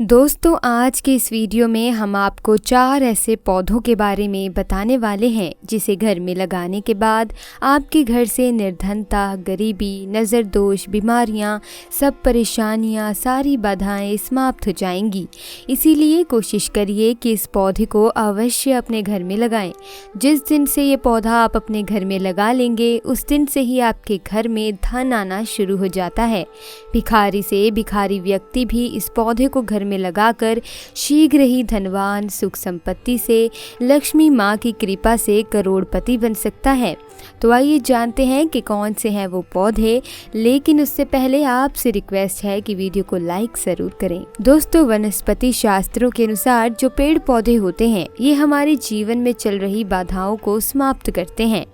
दोस्तों, आज के इस वीडियो में हम आपको 4 ऐसे पौधों के बारे में बताने वाले हैं जिसे घर में लगाने के बाद आपके घर से निर्धनता, गरीबी, नज़र दोष, बीमारियां, सब परेशानियां, सारी बाधाएं समाप्त हो जाएंगी। इसीलिए कोशिश करिए कि इस पौधे को अवश्य अपने घर में लगाएं। जिस दिन से ये पौधा आप अपने घर में लगा लेंगे उस दिन से ही आपके घर में धन आना शुरू हो जाता है। भिखारी से भिखारी व्यक्ति भी इस पौधे को घर में लगाकर शीघ्र ही धनवान, सुख संपत्ति से, लक्ष्मी माँ की कृपा से करोड़पति बन सकता है। तो आइए जानते हैं कि कौन से हैं वो पौधे, लेकिन उससे पहले आपसे रिक्वेस्ट है कि वीडियो को लाइक जरूर करें। दोस्तों, वनस्पति शास्त्रों के अनुसार जो पेड़ पौधे होते हैं ये हमारे जीवन में चल रही बाधाओं को समाप्त करते हैं।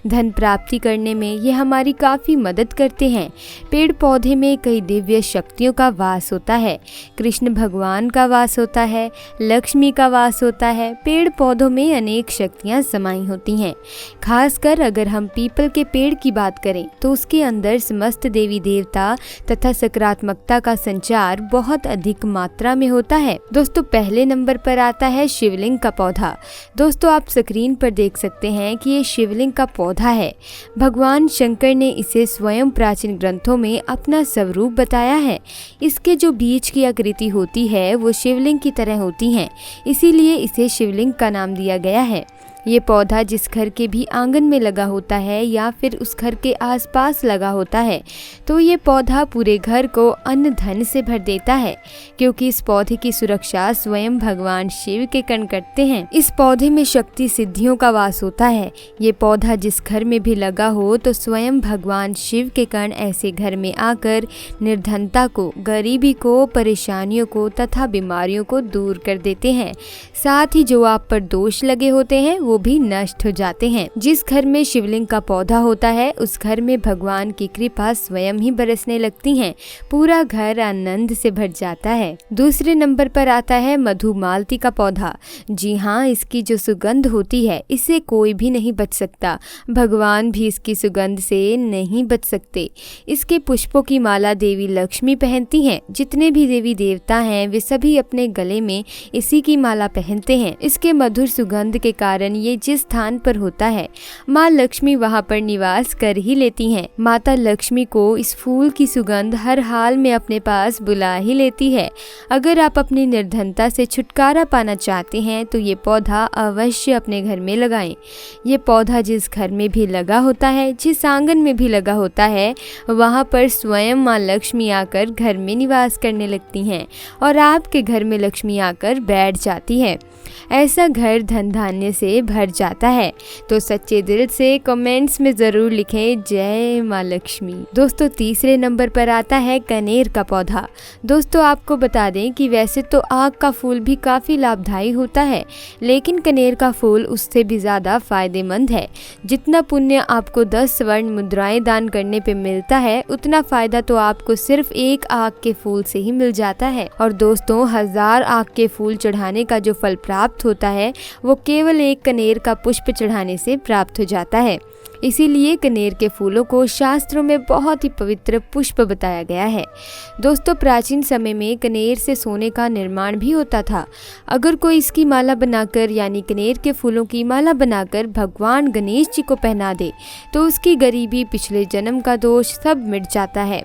धन प्राप्ति करने में ये हमारी काफी मदद करते हैं। पेड़ पौधे में कई दिव्य शक्तियों का वास होता है। कृष्ण भगवान का वास होता है, लक्ष्मी का वास होता है। पेड़ पौधों में अनेक शक्तियां समाई होती हैं। खासकर अगर हम पीपल के पेड़ की बात करें तो उसके अंदर समस्त देवी देवता तथा सकारात्मकता का संचार बहुत अधिक मात्रा में होता है। दोस्तों, पहले नंबर पर आता है शिवलिंग का पौधा। दोस्तों, आप स्क्रीन पर देख सकते हैं कि ये शिवलिंग का पौधा है। भगवान शंकर ने इसे स्वयं प्राचीन ग्रंथों में अपना स्वरूप बताया है। इसके जो बीज की आकृति होती है वो शिवलिंग की तरह होती है, इसीलिए इसे शिवलिंग का नाम दिया गया है। ये पौधा जिस घर के भी आंगन में लगा होता है या फिर उस घर के आसपास लगा होता है तो ये पौधा पूरे घर को अन्न धन से भर देता है, क्योंकि इस पौधे की सुरक्षा स्वयं भगवान शिव के कण करते हैं। इस पौधे में शक्ति सिद्धियों का वास होता है। ये पौधा जिस घर में भी लगा हो तो स्वयं भगवान शिव के कण ऐसे घर में आकर निर्धनता को, गरीबी को, परेशानियों को तथा बीमारियों को दूर कर देते हैं। साथ ही जो आप पर दोष लगे होते हैं वो भी नष्ट हो जाते हैं। जिस घर में शिवलिंग का पौधा होता है उस घर में भगवान की कृपा स्वयं ही बरसने लगती है। पूरा घर आनंद से भर जाता है। दूसरे नंबर पर आता है मधुमालती का पौधा। जी हाँ, इसकी जो सुगंध होती है इससे कोई भी नहीं बच सकता। भगवान भी इसकी सुगंध से नहीं बच सकते। इसके पुष्पों की माला देवी लक्ष्मी पहनती हैं। जितने भी देवी देवता हैं वे सभी अपने गले में इसी की माला पहनते हैं। इसके मधुर सुगंध के कारण ये जिस स्थान पर होता है माँ लक्ष्मी वहाँ पर निवास कर ही लेती हैं। माता लक्ष्मी को इस फूल की सुगंध हर हाल में अपने पास बुला ही लेती है। अगर आप अपनी निर्धनता से छुटकारा पाना चाहते हैं तो ये पौधा अवश्य अपने घर में लगाएं। ये पौधा जिस घर में भी लगा होता है, जिस आंगन में भी लगा होता है, वहाँ पर स्वयं माँ लक्ष्मी आकर घर में निवास करने लगती हैं और आपके घर में लक्ष्मी आकर बैठ जाती है। ऐसा घर धन धान्य से भर जाता है। तो सच्चे दिल से कमेंट्स में जरूर लिखें जय माँ लक्ष्मी। दोस्तों, तीसरे नंबर पर आता है कनेर का पौधा। दोस्तों, आपको बता दें कि वैसे तो आक का फूल भी काफी लाभदायी होता है, लेकिन कनेर का फूल उससे भी ज्यादा फायदेमंद है। जितना पुण्य आपको 10 स्वर्ण मुद्राएं दान करने पे मिलता है उतना फायदा तो आपको सिर्फ एक आक के फूल से ही मिल जाता है। और दोस्तों, 1000 आक के फूल चढ़ाने का जो फल प्राप्त होता है वो केवल एक कनेर का पुष्प चढ़ाने से प्राप्त हो जाता है। इसीलिए कनेर के फूलों को शास्त्रों में बहुत ही पवित्र पुष्प बताया गया है। दोस्तों, प्राचीन समय में कनेर से सोने का निर्माण भी होता था। अगर कोई इसकी माला बनाकर यानी कनेर के फूलों की माला बनाकर भगवान गणेश जी को पहना दे तो उसकी गरीबी, पिछले जन्म का दोष सब मिट जाता है।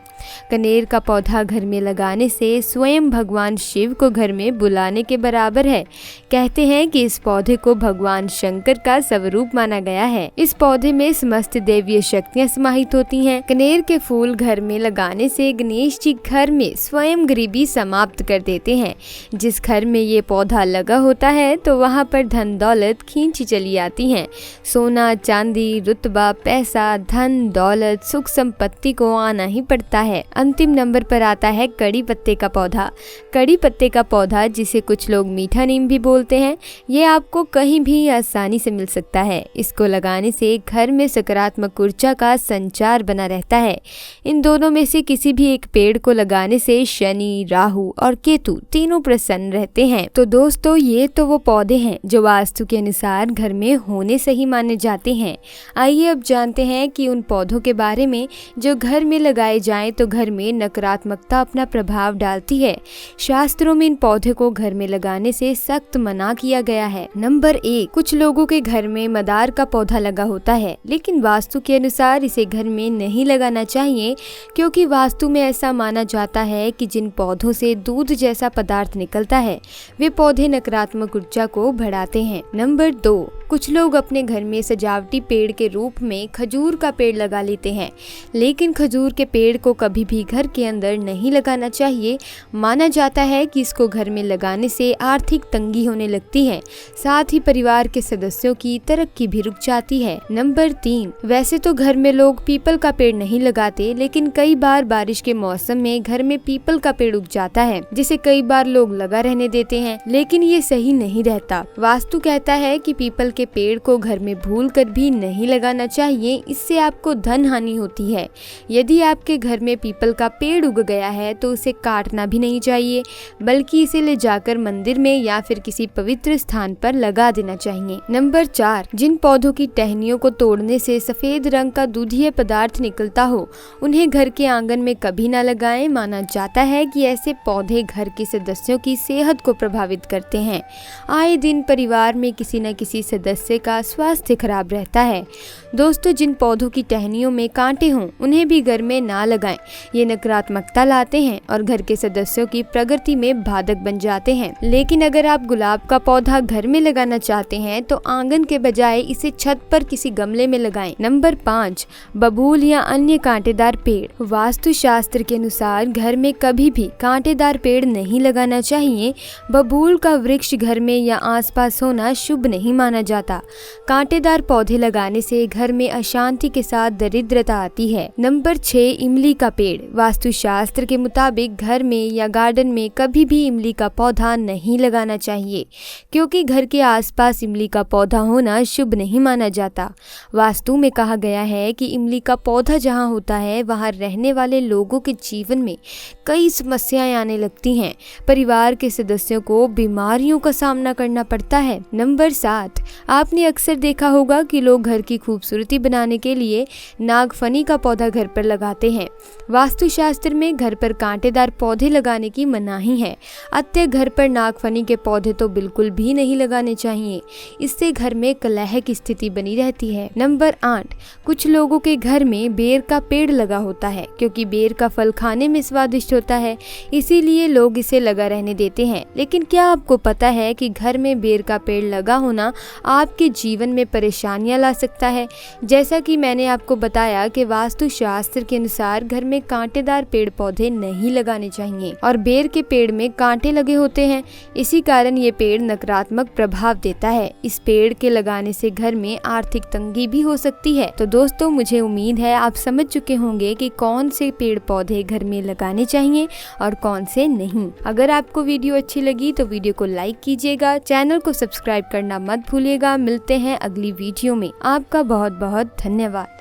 कनेर का पौधा घर में लगाने से स्वयं भगवान शिव को घर में बुलाने के बराबर है। कहते हैं कि इस पौधे को भगवान शंकर का स्वरूप माना गया है। इस पौधे में समस्त देवीय शक्तियां समाहित होती हैं। कनेर के फूल घर में लगाने से गणेश जी घर में स्वयं गरीबी समाप्त कर देते हैं। जिस घर में ये पौधा लगा होता है तो वहाँ पर धन दौलत खींची चली आती है। सोना, चांदी, रुतबा, पैसा, धन दौलत, सुख संपत्ति को आना ही पड़ता है। अंतिम नंबर पर आता है कड़ी पत्ते का पौधा। कड़ी पत्ते का पौधा, जिसे कुछ लोग मीठा नीम भी बोलते हैं, ये आपको कहीं भी आसानी से मिल सकता है। इसको लगाने से घर में सकारात्मक ऊर्जा का संचार बना रहता है। इन दोनों में से किसी भी एक पेड़ को लगाने से शनि, राहु और केतु तीनों प्रसन्न रहते हैं। तो दोस्तों, ये तो वो पौधे हैं जो वास्तु के अनुसार घर में होने सही माने जाते हैं। आइए अब जानते हैं कि उन पौधों के बारे में जो घर में लगाए जाएं तो घर में नकारात्मकता अपना प्रभाव डालती है। शास्त्रों में इन पौधे को घर में लगाने से सख्त मना किया गया है। नंबर 1, कुछ लोगों के घर में मदार का पौधा लगा होता है, लेकिन वास्तु के अनुसार इसे घर में नहीं लगाना चाहिए, क्योंकि वास्तु में ऐसा माना जाता है कि जिन पौधों से दूध जैसा पदार्थ निकलता है वे पौधे नकारात्मक ऊर्जा को बढ़ाते हैं। नंबर 2, कुछ लोग अपने घर में सजावटी पेड़ के रूप में खजूर का पेड़ लगा लेते हैं, लेकिन खजूर के पेड़ को कभी भी घर के अंदर नहीं लगाना चाहिए। माना जाता है कि इसको घर में लगाने से आर्थिक तंगी होने लगती है, साथ ही परिवार के सदस्यों की तरक्की भी रुक जाती है। नंबर 3, वैसे तो घर में लोग पीपल का पेड़ नहीं लगाते, लेकिन कई बार बारिश के मौसम में घर में पीपल का पेड़ उग जाता है, जिसे कई बार लोग लगा रहने देते हैं, लेकिन ये सही नहीं रहता। वास्तु कहता है कि पीपल के पेड़ को घर में भूलकर भी नहीं लगाना चाहिए, इससे आपको धन हानि होती है। यदि आपके घर में पीपल का पेड़ उग गया है तो उसे काटना भी नहीं चाहिए, बल्कि इसे ले जाकर मंदिर में या फिर किसी पवित्र स्थान पर लगा देना चाहिए। नंबर 4, जिन पौधों की टहनियों को तोड़ने से सफेद रंग का दूधिया पदार्थ निकलता हो, उन्हें घर के आंगन में कभी न लगाएं। माना जाता है कि ऐसे पौधे घर के सदस्यों की सेहत को प्रभावित करते हैं। आए दिन परिवार में किसी न किसी सदस्य का स्वास्थ्य खराब रहता है। दोस्तों, जिन पौधों की टहनियों में कांटे हों उन्हें भी घर में ना लगाएं। ये नकारात्मकता लाते हैं और घर के सदस्यों की प्रगति में बाधक बन जाते हैं। लेकिन अगर आप गुलाब का पौधा घर में लगाना चाहते हैं तो आंगन के बजाय इसे छत पर किसी गमले में लगाएं। नंबर 5, बबूल या अन्य कांटेदार पेड़। वास्तु शास्त्र के अनुसार घर में कभी भी कांटेदार पेड़ नहीं लगाना चाहिए। बबूल का वृक्ष घर में या आसपास होना शुभ नहीं माना जाता। कांटेदार पौधे लगाने से घर में अशांति के साथ दरिद्रता आती है। नंबर 6, इमली का पेड़। वास्तु शास्त्र के मुताबिक घर में या गार्डन में कभी भी इमली का पौधा नहीं लगाना चाहिए, क्योंकि घर के आसपास इमली का पौधा होना शुभ नहीं माना जाता। वास्तु में कहा गया है कि इमली का पौधा जहाँ होता है वहाँ रहने वाले लोगों के जीवन में कई समस्याएं आने लगती हैं। परिवार के सदस्यों को बीमारियों का सामना करना पड़ता है। नंबर 7, आपने अक्सर देखा होगा कि लोग घर की खूबसूरती बनाने के लिए नागफनी का पौधा घर पर लगाते हैं। वास्तुशास्त्र में घर पर कांटेदार पौधे लगाने की मनाही है, अतः घर पर नागफनी के पौधे तो बिल्कुल भी नहीं लगाने चाहिए। इससे घर में कलह की स्थिति बनी रहती है। नंबर 8, कुछ लोगों के घर में बेर का पेड़ लगा होता है, क्योंकि बेर का फल खाने में स्वादिष्ट होता है, इसीलिए लोग इसे लगा रहने देते हैं। लेकिन क्या आपको पता है कि घर में बेर का पेड़ लगा होना आपके जीवन में परेशानियां ला सकता है? जैसा कि मैंने आपको बताया कि वास्तु शास्त्र के अनुसार घर में कांटेदार पेड़ पौधे नहीं लगाने चाहिए और बेर के पेड़ में कांटे लगे होते हैं, इसी कारण ये पेड़ नकारात्मक प्रभाव देता है। इस पेड़ के लगाने से घर में आर्थिक तंगी भी हो सकती है। तो दोस्तों, मुझे उम्मीद है आप समझ चुके होंगे कि कौन से पेड़ पौधे घर में लगाने चाहिए और कौन से नहीं। अगर आपको वीडियो अच्छी लगी तो वीडियो को लाइक कीजिएगा, चैनल को सब्सक्राइब करना मत भूलिएगा। मिलते हैं अगली वीडियो में। आपका बहुत बहुत धन्यवाद।